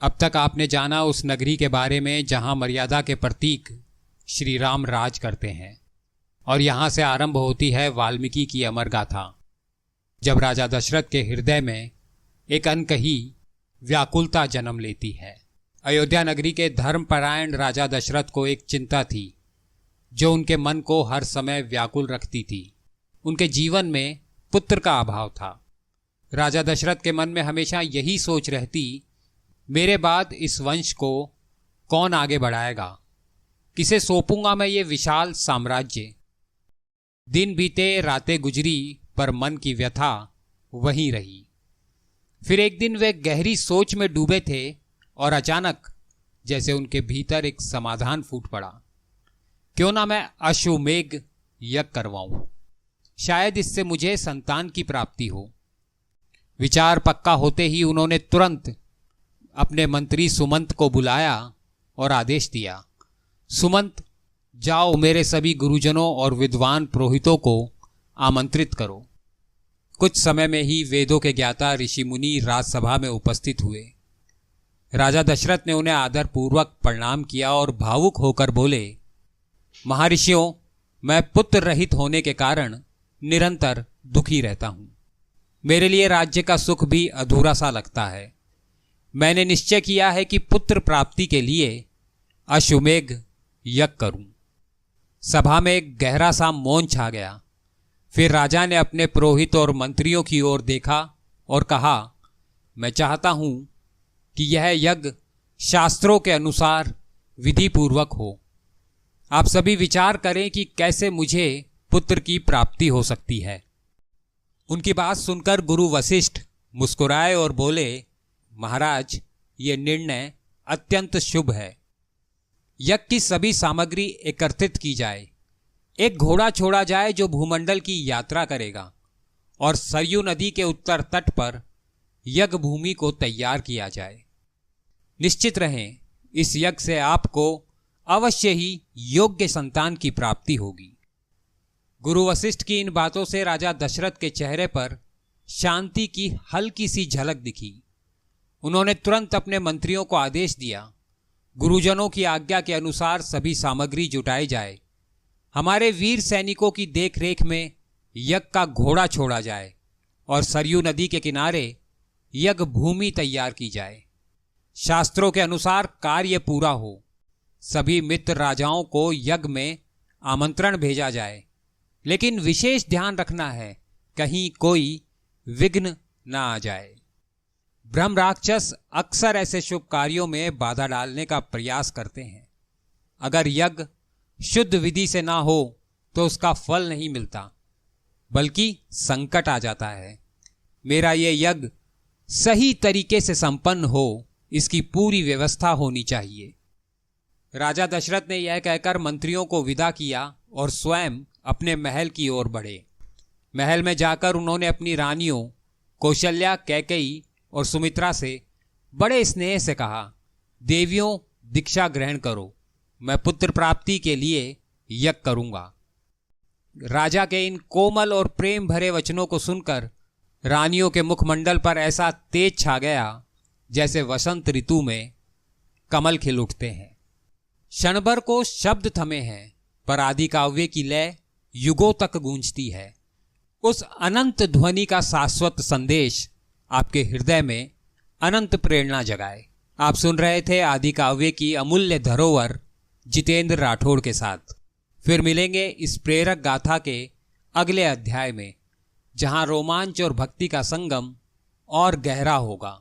अब तक आपने जाना उस नगरी के बारे में जहां मर्यादा के प्रतीक श्री राम राज करते हैं, और यहां से आरंभ होती है वाल्मीकि की अमर गाथा। जब राजा दशरथ के हृदय में एक अनकही व्याकुलता जन्म लेती है। अयोध्या नगरी के धर्मपरायण राजा दशरथ को एक चिंता थी जो उनके मन को हर समय व्याकुल रखती थी। उनके जीवन में पुत्र का अभाव था। राजा दशरथ के मन में हमेशा यही सोच रहती, मेरे बाद इस वंश को कौन आगे बढ़ाएगा, किसे सौंपूंगा मैं ये विशाल साम्राज्य। दिन बीते, रातें गुजरी, पर मन की व्यथा वहीं रही। फिर एक दिन वे गहरी सोच में डूबे थे और अचानक जैसे उनके भीतर एक समाधान फूट पड़ा। क्यों ना मैं अश्वमेघ यज्ञ करवाऊं, शायद इससे मुझे संतान की प्राप्ति हो। विचार पक्का होते ही उन्होंने तुरंत अपने मंत्री सुमंत को बुलाया और आदेश दिया, सुमंत, जाओ मेरे सभी गुरुजनों और विद्वान पुरोहितों को आमंत्रित करो। कुछ समय में ही वेदों के ज्ञाता ऋषि मुनि राजसभा में उपस्थित हुए। राजा दशरथ ने उन्हें आदरपूर्वक प्रणाम किया और भावुक होकर बोले, महर्षियों, मैं पुत्र रहित होने के कारण निरंतर दुखी रहता हूं। मेरे लिए राज्य का सुख भी अधूरा सा लगता है। मैंने निश्चय किया है कि पुत्र प्राप्ति के लिए अश्वमेघ यज्ञ करूं। सभा में एक गहरा सा मौन छा गया। फिर राजा ने अपने पुरोहित और मंत्रियों की ओर देखा और कहा, मैं चाहता हूं कि यह यज्ञ शास्त्रों के अनुसार विधि पूर्वक हो। आप सभी विचार करें कि कैसे मुझे पुत्र की प्राप्ति हो सकती है। उनकी बात सुनकर गुरु वशिष्ठ मुस्कुराए और बोले, महाराज, ये निर्णय अत्यंत शुभ है। यज्ञ की सभी सामग्री एकत्रित की जाए, एक घोड़ा छोड़ा जाए जो भूमंडल की यात्रा करेगा, और सरयू नदी के उत्तर तट पर यज्ञ भूमि को तैयार किया जाए। निश्चित रहें, इस यज्ञ से आपको अवश्य ही योग्य संतान की प्राप्ति होगी। गुरु वशिष्ठ की इन बातों से राजा दशरथ के चेहरे पर शांति की हल्की सी झलक दिखी। उन्होंने तुरंत अपने मंत्रियों को आदेश दिया, गुरुजनों की आज्ञा के अनुसार सभी सामग्री जुटाई जाए। हमारे वीर सैनिकों की देखरेख में यज्ञ का घोड़ा छोड़ा जाए और सरयू नदी के किनारे यज्ञ भूमि तैयार की जाए। शास्त्रों के अनुसार कार्य पूरा हो। सभी मित्र राजाओं को यज्ञ में आमंत्रण भेजा जाए, लेकिन विशेष ध्यान रखना है कहीं कोई विघ्न न आ जाए। ब्रह्म राक्षस अक्सर ऐसे शुभ कार्यों में बाधा डालने का प्रयास करते हैं। अगर यज्ञ शुद्ध विधि से ना हो तो उसका फल नहीं मिलता, बल्कि संकट आ जाता है। मेरा ये यज्ञ सही तरीके से संपन्न हो, इसकी पूरी व्यवस्था होनी चाहिए। राजा दशरथ ने यह कहकर मंत्रियों को विदा किया और स्वयं अपने महल की ओर बढ़े। महल में जाकर उन्होंने अपनी रानियों कौशल्या, कैकेयी और सुमित्रा से बड़े स्नेह से कहा, देवियों, दीक्षा ग्रहण करो, मैं पुत्र प्राप्ति के लिए यज्ञ करूंगा। राजा के इन कोमल और प्रेम भरे वचनों को सुनकर रानियों के मुखमंडल पर ऐसा तेज छा गया जैसे वसंत ऋतु में कमल खिल उठते हैं। क्षणभर को शब्द थमे हैं, पर आदि काव्य की लय युगों तक गूंजती है। उस अनंत ध्वनि का शाश्वत संदेश आपके हृदय में अनंत प्रेरणा जगाए। आप सुन रहे थे आदि काव्य की अमूल्य धरोहर जितेंद्र राठौड़ के साथ। फिर मिलेंगे इस प्रेरक गाथा के अगले अध्याय में, जहां रोमांच और भक्ति का संगम और गहरा होगा।